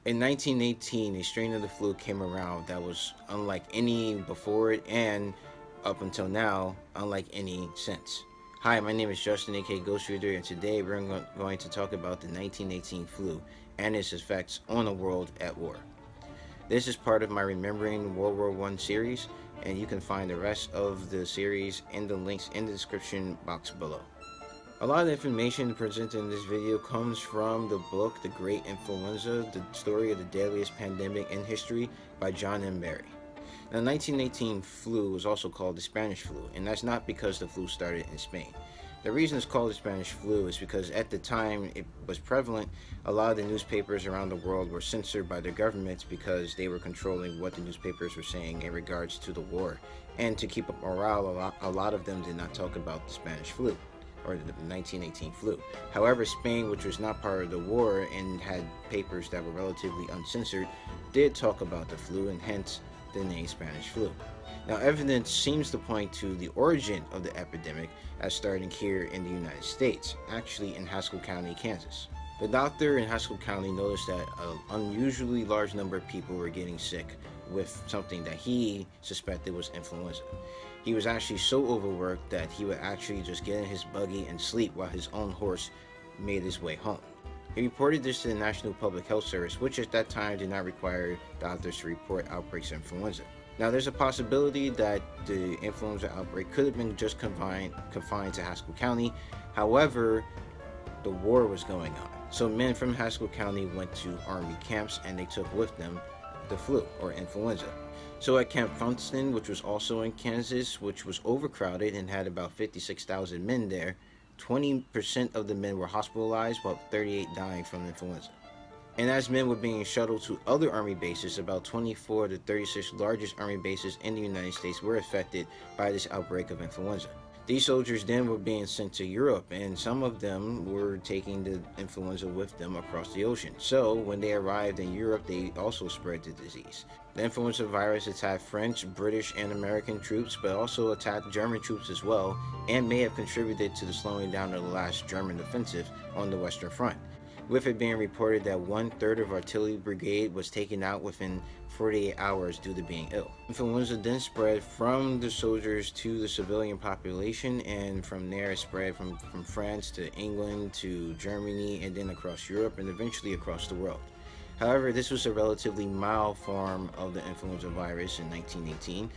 In 1918, a strain of the flu came around that was unlike any before it, and up until now, unlike any since. Hi, my name is Justin, aka Ghost Reader, and today we're going to talk about the 1918 flu and its effects on a world at war. This is part of my Remembering World War I series, and you can find the rest of the series in the links in the description box below. A lot of the information presented in this video comes from the book The Great Influenza, the story of the deadliest pandemic in history by John M. Barry. Now, 1918 flu was also called the Spanish flu, and that's not because the flu started in Spain. The reason it's called the Spanish flu is because at the time it was prevalent, a lot of the newspapers around the world were censored by their governments because they were controlling what the newspapers were saying in regards to the war. And to keep up morale, a lot of them did not talk about the Spanish flu, or the 1918 flu. However, Spain, which was not part of the war and had papers that were relatively uncensored, did talk about the flu, and hence the name Spanish flu. Now, evidence seems to point to the origin of the epidemic as starting here in the United States, actually in Haskell County, Kansas. The doctor in Haskell County noticed that an unusually large number of people were getting sick with something that he suspected was influenza. He was actually so overworked that he would actually just get in his buggy and sleep while his own horse made his way home. He reported this to the National Public Health Service, which at that time did not require doctors to report outbreaks of influenza. Now, there's a possibility that the influenza outbreak could have been just confined to Haskell County. However, the war was going on. So men from Haskell County went to army camps and they took with them the flu or influenza. So at Camp Funston, which was also in Kansas, which was overcrowded and had about 56,000 men there, 20% of the men were hospitalized, while 38 dying from influenza. And as men were being shuttled to other army bases, about 24 to 36 largest army bases in the United States were affected by this outbreak of influenza. These soldiers then were being sent to Europe, and some of them were taking the influenza with them across the ocean. So when they arrived in Europe, they also spread the disease. The influenza virus attacked French, British, and American troops, but also attacked German troops as well, and may have contributed to the slowing down of the last German offensive on the Western Front, with it being reported that 1/3 of artillery brigade was taken out within 48 hours due to being ill. Influenza then spread from the soldiers to the civilian population, and from there it spread from France to England to Germany, and then across Europe, and eventually across the world. However, this was a relatively mild form of the influenza virus in 1918.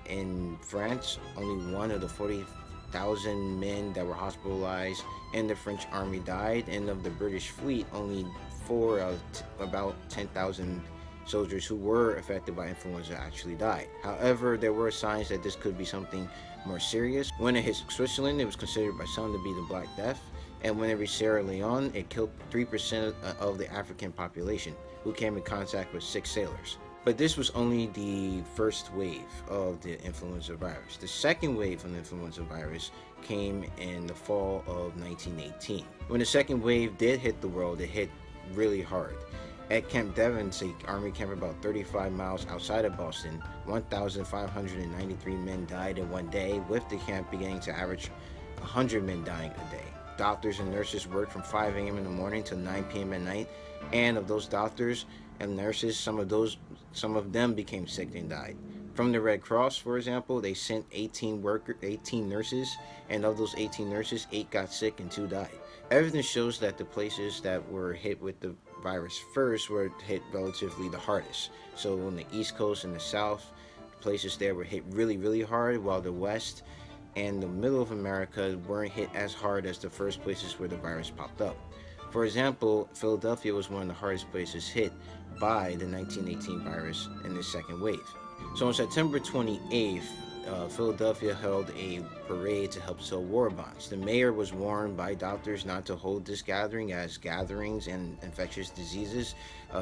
In France, only one of the 40,000 men that were hospitalized in the French army died, and of the British fleet, only 4 out of about 10,000 soldiers who were affected by influenza actually died. However, there were signs that this could be something more serious. When it hit Switzerland, it was considered by some to be the Black Death, and when it reached Sierra Leone, it killed 3% of the African population, who came in contact with 6 sailors. But this was only the first wave of the influenza virus. The second wave of the influenza virus came in the fall of 1918. When the second wave did hit the world, it hit really hard. At Camp Devens, an army camp about 35 miles outside of Boston, 1,593 men died in one day, with the camp beginning to average 100 men dying a day. Doctors and nurses worked from 5 a.m. in the morning till 9 p.m. at night, and of those doctors and nurses, some of them became sick and died. From the Red Cross, for example, they sent 18 nurses, and of those 18 nurses, 8 got sick and 2 died. Evidence shows that the places that were hit with the virus first were hit relatively the hardest. So on the East Coast and the South, places there were hit really, really hard, while the West and the middle of America weren't hit as hard as the first places where the virus popped up. For example, Philadelphia was one of the hardest places hit by the 1918 virus in the second wave. So on September 28th, Philadelphia held a parade to help sell war bonds. The mayor was warned by doctors not to hold this gathering, as gatherings and infectious diseases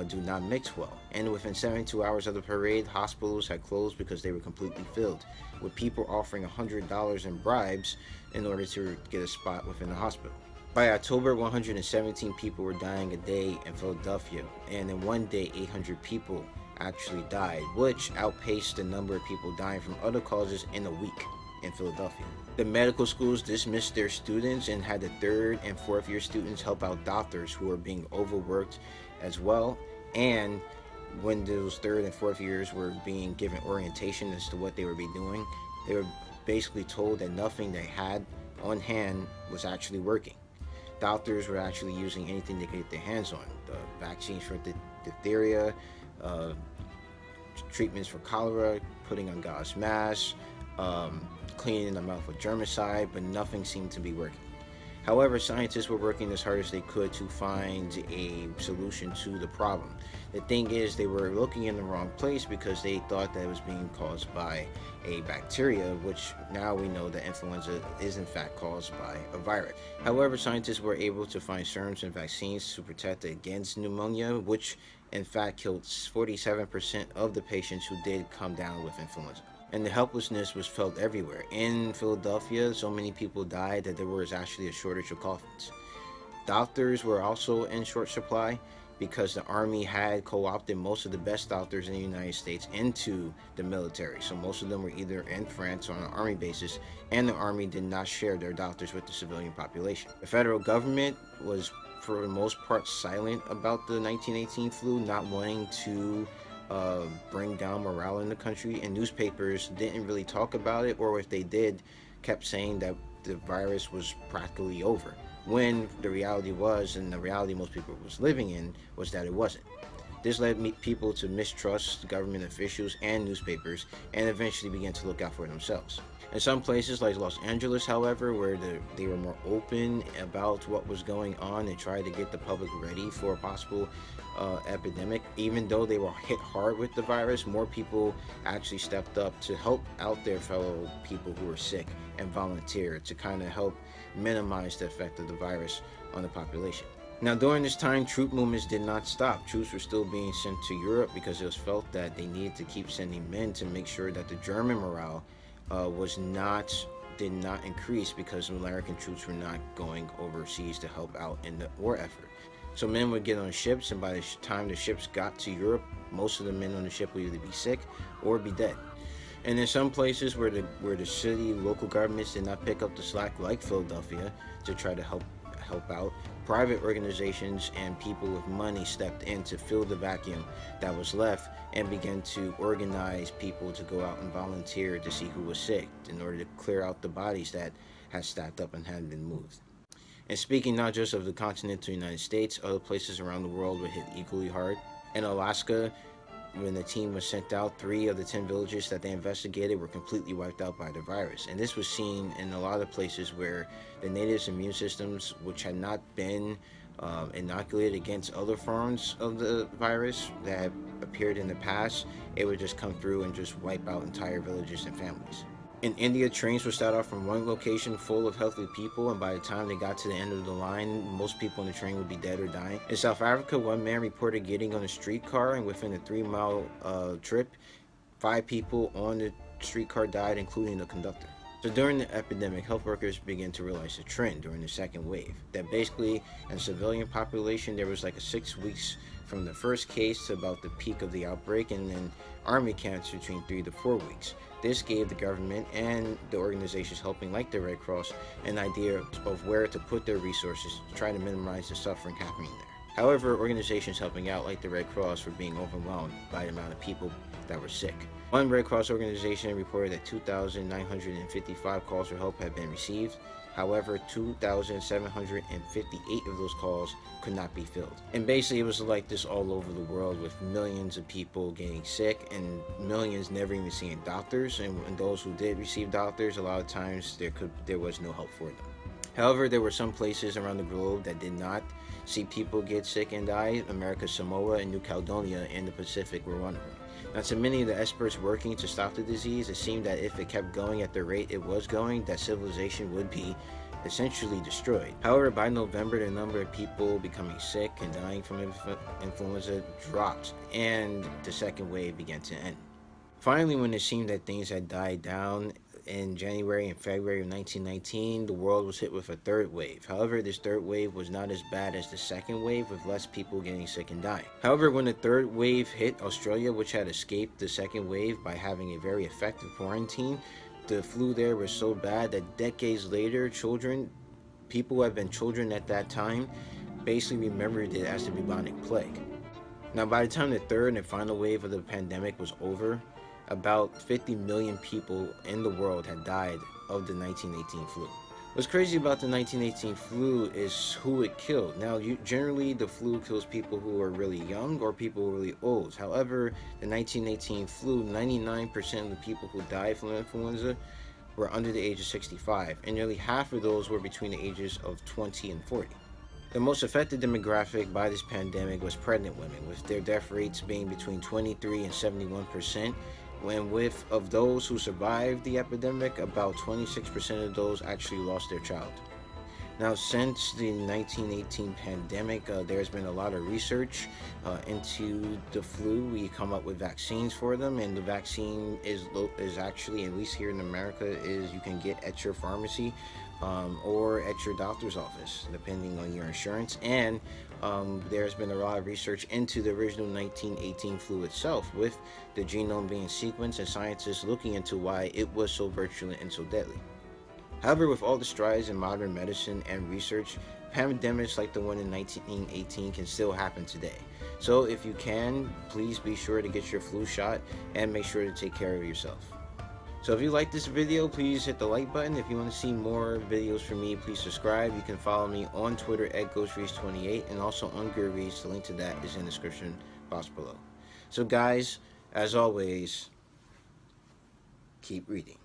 do not mix well. And within 72 hours of the parade, hospitals had closed because they were completely filled, with people offering $100 in bribes in order to get a spot within the hospital. By October, 117 people were dying a day in Philadelphia, and in one day, 800 people actually died, which outpaced the number of people dying from other causes in a week in Philadelphia. The medical schools dismissed their students and had the 3rd and 4th year students help out doctors who were being overworked as well, And when those third and fourth years were being given orientation as to what they would be doing, they were basically told that nothing they had on hand was actually working. Doctors were actually using anything they could get their hands on: the vaccines for diphtheria, uh, treatments for cholera, putting on gas masks, cleaning them out with germicide, but nothing seemed to be working. However, scientists were working as hard as they could to find a solution to the problem. The thing is, they were looking in the wrong place because they thought that it was being caused by a bacteria, which now we know that influenza is in fact caused by a virus. However, scientists were able to find serums and vaccines to protect against pneumonia, which in fact killed 47% of the patients who did come down with influenza. And the helplessness was felt everywhere. In Philadelphia, so many people died that there was actually a shortage of coffins. Doctors were also in short supply because the army had co-opted most of the best doctors in the United States into the military. So most of them were either in France on an army basis, and the army did not share their doctors with the civilian population. The federal government was for the most part silent about the 1918 flu, not wanting to bring down morale in the country, and newspapers didn't really talk about it, or if they did, kept saying that the virus was practically over, when the reality was, and the reality most people was living in, was that it wasn't. This led people to mistrust government officials and newspapers, and eventually began to look out for themselves. In some places like Los Angeles, however, where they were more open about what was going on and tried to get the public ready for a possible epidemic, even though they were hit hard with the virus, more people actually stepped up to help out their fellow people who were sick and volunteered to kind of help minimize the effect of the virus on the population. Now, during this time, troop movements did not stop. Troops were still being sent to Europe because it was felt that they needed to keep sending men to make sure that the German morale did not increase, because American troops were not going overseas to help out in the war effort. So men would get on ships, and by the time the ships got to Europe, most of the men on the ship would either be sick or be dead. And in some places where the city local governments did not pick up the slack, like Philadelphia, to try to help out, private organizations and people with money stepped in to fill the vacuum that was left, and began to organize people to go out and volunteer to see who was sick in order to clear out the bodies that had stacked up and hadn't been moved. And speaking not just of the continental United States, other places around the world were hit equally hard. In Alaska, when the team was sent out, 3 of the 10 villages that they investigated were completely wiped out by the virus. And this was seen in a lot of places where the natives' immune systems, which had not been inoculated against other forms of the virus that appeared in the past, it would just come through and just wipe out entire villages and families. In India, trains would start off from one location full of healthy people, and by the time they got to the end of the line, most people on the train would be dead or dying. In South Africa, one man reported getting on a streetcar, and within a 3-mile trip, 5 people on the streetcar died, including the conductor. So during the epidemic, health workers began to realize a trend during the second wave, that basically in the civilian population, there was like a 6 weeks from the first case to about the peak of the outbreak, and then army camps between 3 to 4 weeks. This gave the government and the organizations helping, like the Red Cross, an idea of where to put their resources to try to minimize the suffering happening there. However, organizations helping out, like the Red Cross, were being overwhelmed by the amount of people that were sick. One Red Cross organization reported that 2,955 calls for help had been received. However, 2,758 of those calls could not be filled. And basically, it was like this all over the world, with millions of people getting sick and millions never even seeing doctors. And those who did receive doctors, a lot of times there was no help for them. However, there were some places around the globe that did not see people get sick and die. America's Samoa and New Caledonia in the Pacific were one of them. Now, to many of the experts working to stop the disease, it seemed that if it kept going at the rate it was going, that civilization would be essentially destroyed. However, by November, the number of people becoming sick and dying from influenza dropped, and the second wave began to end. Finally, when it seemed that things had died down, in January and February of 1919, the world was hit with a third wave. However, this third wave was not as bad as the second wave, with less people getting sick and dying. However, when the third wave hit Australia, which had escaped the second wave by having a very effective quarantine, the flu there was so bad that decades later, people who had been children at that time basically remembered it as the bubonic plague. Now, by the time the third and final wave of the pandemic was over, about 50 million people in the world had died of the 1918 flu. What's crazy about the 1918 flu is who it killed. Now, generally, the flu kills people who are really young or people who are really old. However, the 1918 flu, 99% of the people who died from influenza were under the age of 65, and nearly half of those were between the ages of 20 and 40. The most affected demographic by this pandemic was pregnant women, with their death rates being between 23 and 71%. When with of those who survived the epidemic, about 26% of those actually lost their child. Now, since the 1918 pandemic, there's been a lot of research into the flu. We come up with vaccines for them, and the vaccine is actually, at least here in America, is you can get at your pharmacy or at your doctor's office, depending on your insurance. And there's been a lot of research into the original 1918 flu itself, with the genome being sequenced and scientists looking into why it was so virulent and so deadly. However, with all the strides in modern medicine and research, pandemics like the one in 1918 can still happen today. So if you can, please be sure to get your flu shot and make sure to take care of yourself. So if you like this video, please hit the like button. If you want to see more videos from me, please subscribe. You can follow me on Twitter at GhostReads28 and also on Goodreads. The link to that is in the description box below. So guys, as always, keep reading.